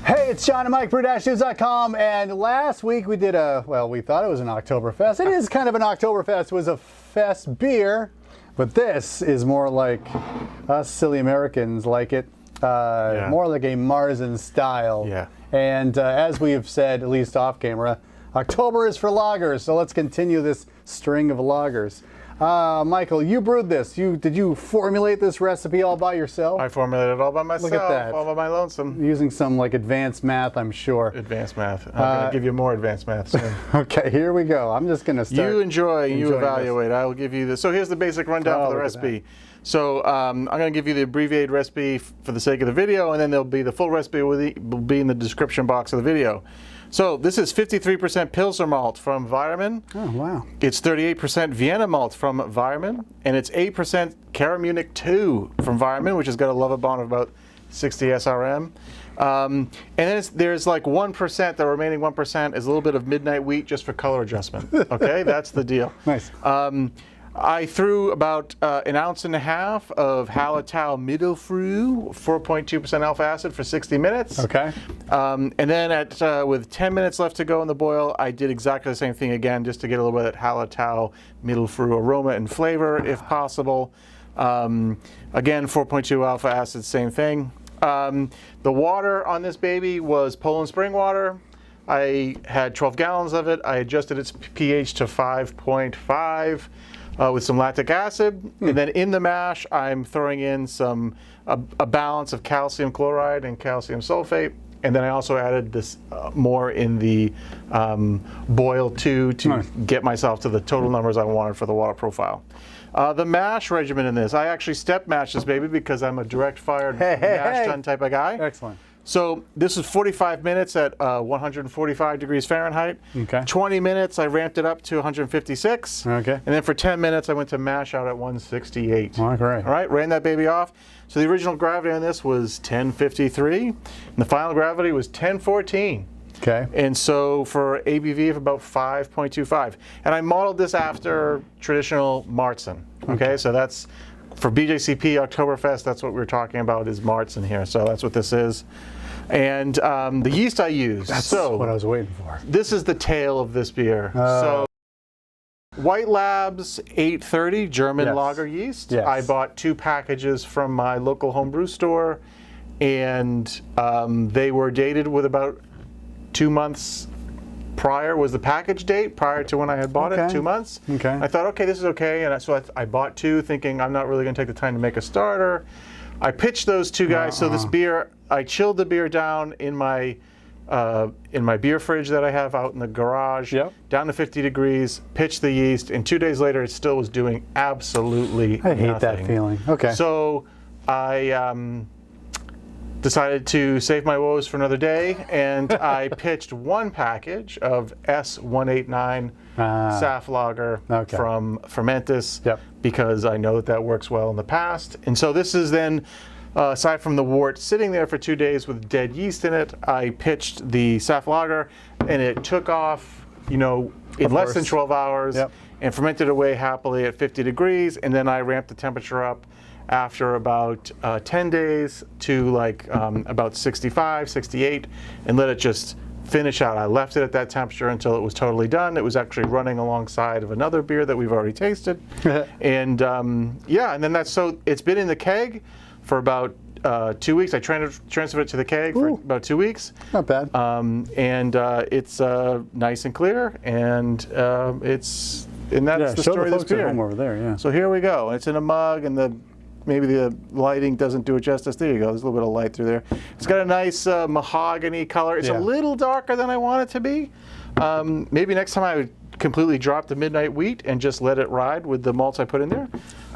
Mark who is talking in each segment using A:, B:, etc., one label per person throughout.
A: Hey, it's John and Mike, brew-news.com, and last week we did well, we thought it was an Oktoberfest. It is kind of an Oktoberfest. It was a fest beer, but this is more like us silly Americans like it. More like a Märzen style.
B: Yeah.
A: And as we have said, at least off camera, October is for lagers, so let's continue this string of lagers. Michael, you brewed this. Did you formulate this recipe all by yourself?
B: I formulated it all by myself.
A: Look at that.
B: All by my lonesome.
A: Using some like advanced math, I'm sure.
B: Advanced math. I'm going to give you more advanced math soon.
A: Okay, here we go. I'm just going to start.
B: You enjoy, you evaluate. I will give you this. So here's the basic rundown for the recipe. So I'm going to give you the abbreviated recipe for the sake of the video, and then there'll be the full recipe will be in the description box of the video. So this is 53% Pilsner malt from Weizen.
A: Oh, wow.
B: It's 38% Vienna malt from Weizen, and it's 8% Karamunic 2 from Weizen, which has got a love bond of about 60 SRM. And then there's like 1%, the remaining 1% is a little bit of midnight wheat just for color adjustment. Okay, that's the deal.
A: Nice.
B: I threw about an ounce and a half of Hallertau Mittelfrüh, 4.2% alpha acid for 60 minutes.
A: Okay.
B: And then with 10 minutes left to go in the boil, I did exactly the same thing again, just to get a little bit of that Hallertau Mittelfrüh aroma and flavor, if possible. Again, 4.2 alpha acid, same thing. The water on this baby was Poland spring water. I had 12 gallons of it. I adjusted its pH to 5.5. With some lactic acid, and then in the mash I'm throwing in a balance of calcium chloride and calcium sulfate, and then I also added this more in the boil to get myself to the total numbers I wanted for the water profile. The mash regimen in this, I actually step mash this baby because I'm a direct fired mash tun type of guy.
A: Excellent.
B: So this is 45 minutes at 145 degrees Fahrenheit.
A: Okay.
B: 20 minutes, I ramped it up to 156.
A: Okay.
B: And then for 10 minutes, I went to mash out at 168.
A: All right.
B: All right, ran that baby off. So the original gravity on this was 1053, and the final gravity was 1014.
A: Okay.
B: And so for ABV of about 5.25. And I modeled this after traditional Marzen. Okay, so that's for BJCP Oktoberfest, that's what we're talking about is Marzen here. So that's what this is. And the yeast I use.
A: That's what I was waiting for.
B: This is the tail of this beer. So White Labs 830 German Lager yeast.
A: Yes.
B: I bought 2 packages from my local homebrew store, and they were dated with about 2 months prior was the package date, prior to when I had bought it, 2 months.
A: Okay.
B: I thought, okay, this is okay, and so I bought 2 thinking I'm not really going to take the time to make a starter. I pitched those 2 guys, so this beer, I chilled the beer down in my beer fridge that I have out in the garage, down to 50 degrees, pitched the yeast, and 2 days later it still was doing absolutely nothing.
A: I hate that feeling. Okay.
B: So I decided to save my woes for another day, and I pitched 1 package of S189 Saf Lager from Fermentus because I know that works well in the past. And so this is then, aside from the wort sitting there for 2 days with dead yeast in it, I pitched the Saf Lager, and it took off, you know, in less than 12 hours and fermented away happily at 50 degrees, and then I ramped the temperature up after about 10 days to like about 65, 68, and let it just finish out. I left it at that temperature until it was totally done. It was actually running alongside of another beer that we've already tasted. And yeah, and then so it's been in the keg for about 2 weeks. I transferred it to the keg for about 2 weeks.
A: Not bad.
B: And it's nice and clear, and that's the story of this beer.
A: Over there,
B: So here we go. It's in a mug, and maybe the lighting doesn't do it justice. There you go. There's a little bit of light through there. It's got a nice mahogany color. It's a little darker than I want it to be. Maybe next time I would completely drop the midnight wheat and just let it ride with the malts I put in there.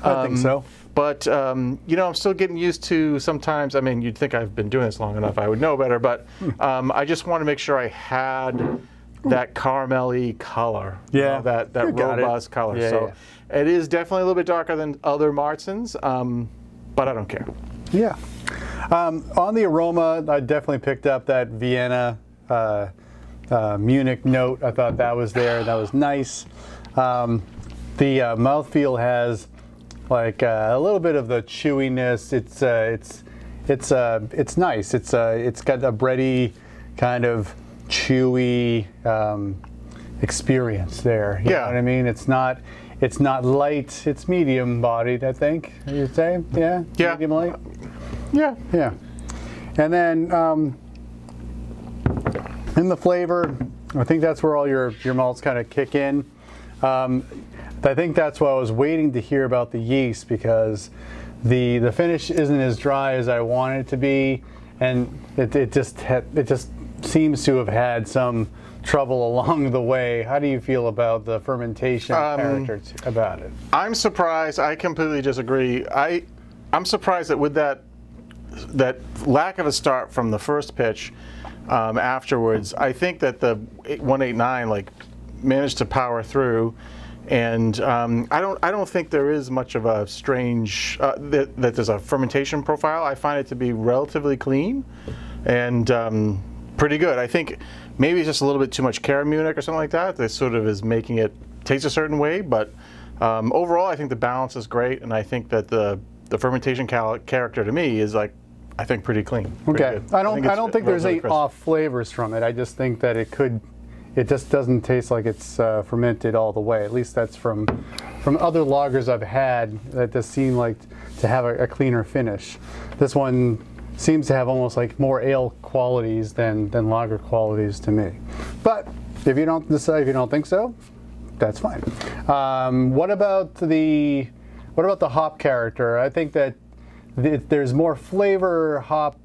A: I think so.
B: But, you know, I'm still getting used to sometimes, I mean, you'd think I've been doing this long enough, I would know better, but I just want to make sure I had that caramelly color. You know, that robust color. So it is definitely a little bit darker than other Marzens, but I don't care.
A: Yeah. On the aroma, I definitely picked up that Vienna Munich note. I thought that was there. That was nice. The mouthfeel has like a little bit of the chewiness. it's nice. It's got a bready kind of chewy experience there. You know what I mean? It's not light. It's medium bodied, I think. You'd say, yeah. Medium light. Yeah. And then in the flavor, I think that's where all your malts kind of kick in. I think that's why I was waiting to hear about the yeast, because the finish isn't as dry as I want it to be, and it just seems to have had some trouble along the way. How do you feel about the fermentation character about it?
B: I'm surprised. I completely disagree. I'm surprised that with that lack of a start from the first pitch afterwards, I think that the 189 managed to power through. And I don't think there is much of a strange that there's a fermentation profile. I find it to be relatively clean and pretty good. I think maybe it's just a little bit too much Caramunic or something like that. That sort of is making it taste a certain way. But overall, I think the balance is great, and I think that the fermentation character to me is I think pretty clean.
A: Okay, I don't think there's any off flavors from it. I just think that it just doesn't taste like it's fermented all the way. At least that's from other lagers I've had that just seem like to have a cleaner finish. This one seems to have almost like more ale qualities than lager qualities to me. But if you don't think so, that's fine. What about the hop character? I think that there's more flavor hop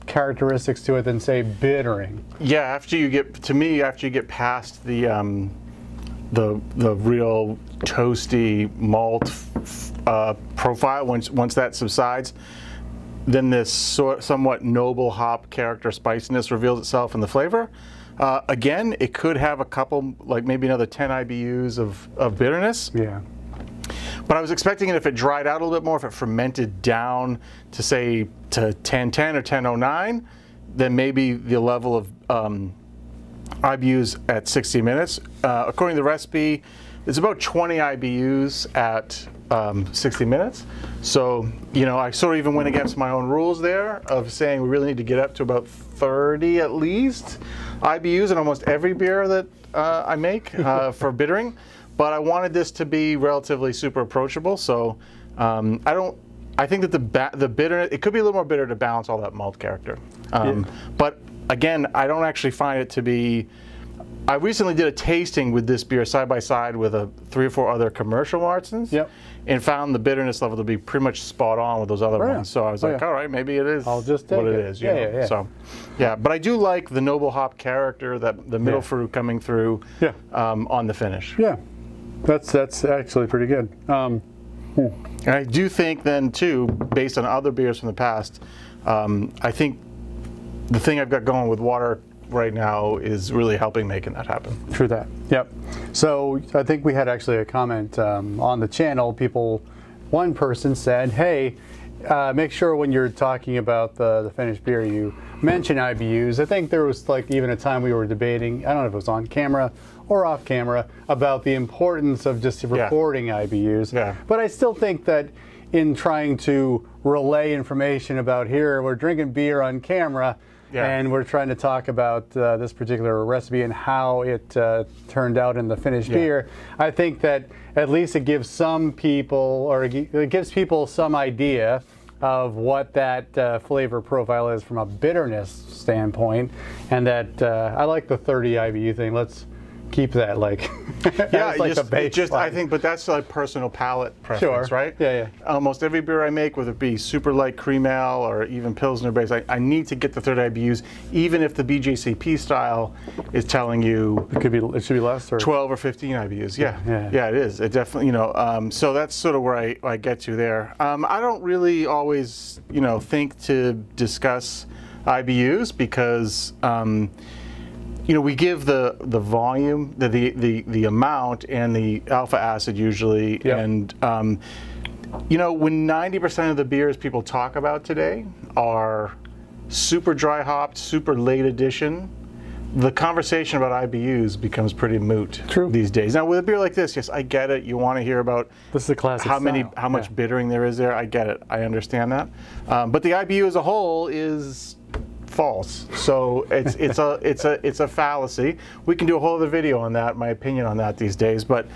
A: characteristics to it than, say, bittering. Yeah,
B: after you get past the real toasty malt profile, once that subsides, then this somewhat noble hop character spiciness reveals itself in the flavor. Again, it could have a couple, maybe another 10 IBUs of bitterness.
A: Yeah.
B: But I was expecting it if it dried out a little bit more, if it fermented down to say to 1010 or 1009, then maybe the level of IBUs at 60 minutes. According to the recipe, it's about 20 IBUs at 60 minutes. So, I sort of even went against my own rules there of saying we really need to get up to about 30 at least IBUs in almost every beer that I make for bittering. But I wanted this to be relatively super approachable, so I think that the bitterness, it could be a little more bitter to balance all that malt character. But again, I don't actually find it to be. I recently did a tasting with this beer side by side with 3 or 4 other commercial Märzens, and found the bitterness level to be pretty much spot on with those other ones. So I was all right, maybe it is what it is. Yeah. So, but I do like the noble hop character, that the middle fruit coming through on the finish.
A: Yeah. That's actually pretty good.
B: And I do think then too, based on other beers from the past, I think the thing I've got going with water right now is really helping making that happen.
A: True that. Yep. So I think we had actually a comment on the channel. One person said, "Hey, make sure when you're talking about the finished beer, you mention IBUs." I think there was even a time we were debating. I don't know if it was on camera or off camera, about the importance of just recording IBUs.
B: Yeah.
A: But I still think that in trying to relay information about here, we're drinking beer on camera, and we're trying to talk about this particular recipe and how it turned out in the finished beer. I think that at least it gives some people, or it gives people some idea of what that flavor profile is from a bitterness standpoint, and that I like the 30 IBU thing. Let's keep that the base.
B: I think, but that's personal palate preference, right?
A: Yeah.
B: Almost every beer I make, whether it be super light cream ale or even Pilsner base, I need to get the 30 IBUs, even if the BJCP style is telling you
A: it should be less, or
B: 12 or 15 IBUs. Yeah, it is. It definitely, so that's sort of where I get to there. I don't really always, think to discuss IBUs because. We give the volume, the amount, and the alpha acid usually, and when 90% of the beers people talk about today are super dry hopped, super late addition, the conversation about IBUs becomes pretty moot
A: True.
B: these days. Now with a beer like this, yes, I get it. You want to hear about
A: This is a classic
B: how
A: style.
B: much bittering there is there. I get it. I understand that. But the IBU as a whole is false. So it's a fallacy. We can do a whole other video on that, my opinion on that these days. But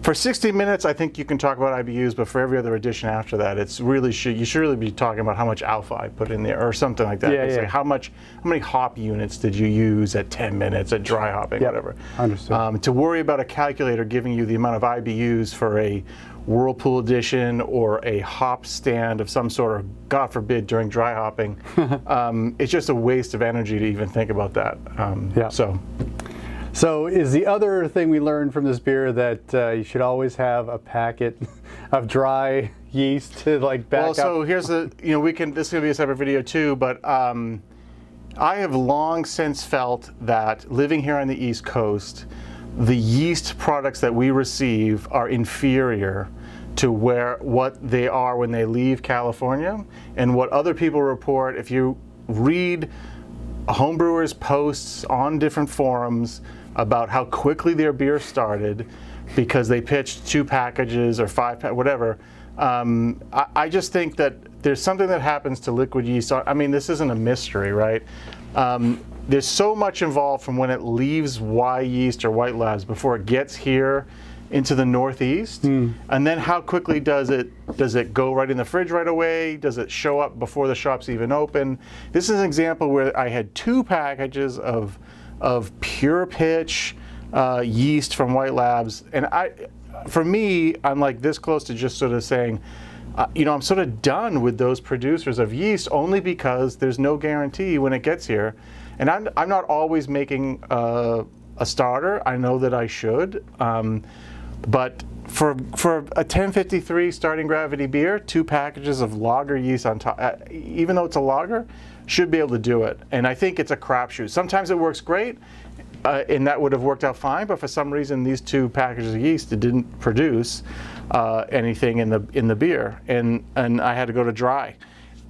B: for 60 minutes, I think you can talk about IBUs. But for every other edition after that, you should really be talking about how much alpha I put in there or something like that.
A: Yeah,
B: It's
A: yeah.
B: like how many hop units did you use at 10 minutes at dry hopping,
A: Yep.
B: whatever.
A: Understood.
B: To worry about a calculator giving you the amount of IBUs for a Whirlpool edition or a hop stand of some sort, or God forbid during dry hopping, it's just a waste of energy to even think about that.
A: Yeah. So is the other thing we learned from this beer that you should always have a packet of dry yeast to like back up?
B: So here's this is gonna be a separate video too, but I have long since felt that living here on the East Coast, the yeast products that we receive are inferior to what they are when they leave California, and what other people report. If you read homebrewers' posts on different forums about how quickly their beer started because they pitched 2 packages or 5 whatever, I just think that there's something that happens to liquid yeast. I mean, this isn't a mystery, right? There's so much involved from when it leaves Y Yeast or White Labs before it gets here into the Northeast, and then how quickly does it go right in the fridge right away? Does it show up before the shop's even open? This is an example where I had 2 packages of pure pitch yeast from White Labs, and for me, I'm like this close to just sort of saying, I'm sort of done with those producers of yeast, only because there's no guarantee when it gets here. And I'm not always making a starter. I know that I should. But for a 1053 starting gravity beer, 2 packages of lager yeast on top, even though it's a lager, should be able to do it. And I think it's a crapshoot. Sometimes it works great, and that would have worked out fine. But for some reason, these 2 packages of yeast didn't produce anything in the beer, and I had to go to dry.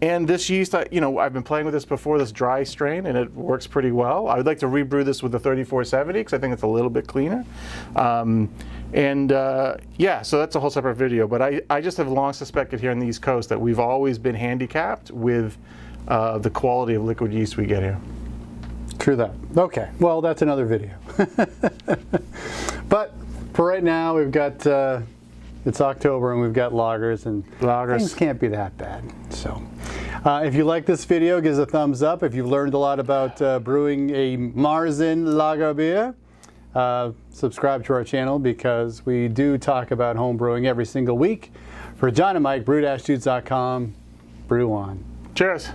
B: And this yeast, I've been playing with this before, this dry strain, and it works pretty well. I would like to rebrew this with the 3470 because I think it's a little bit cleaner. So that's a whole separate video. But I just have long suspected here on the East Coast that we've always been handicapped with the quality of liquid yeast we get here.
A: True that. Okay, well, that's another video. But for right now, we've got, it's October and we've got lagers, and things can't be that bad. So if you like this video, give us a thumbs up. If you've learned a lot about brewing a Märzen lager beer, subscribe to our channel, because we do talk about home brewing every single week. For John and Mike, brew-dudes.com, brew on.
B: Cheers.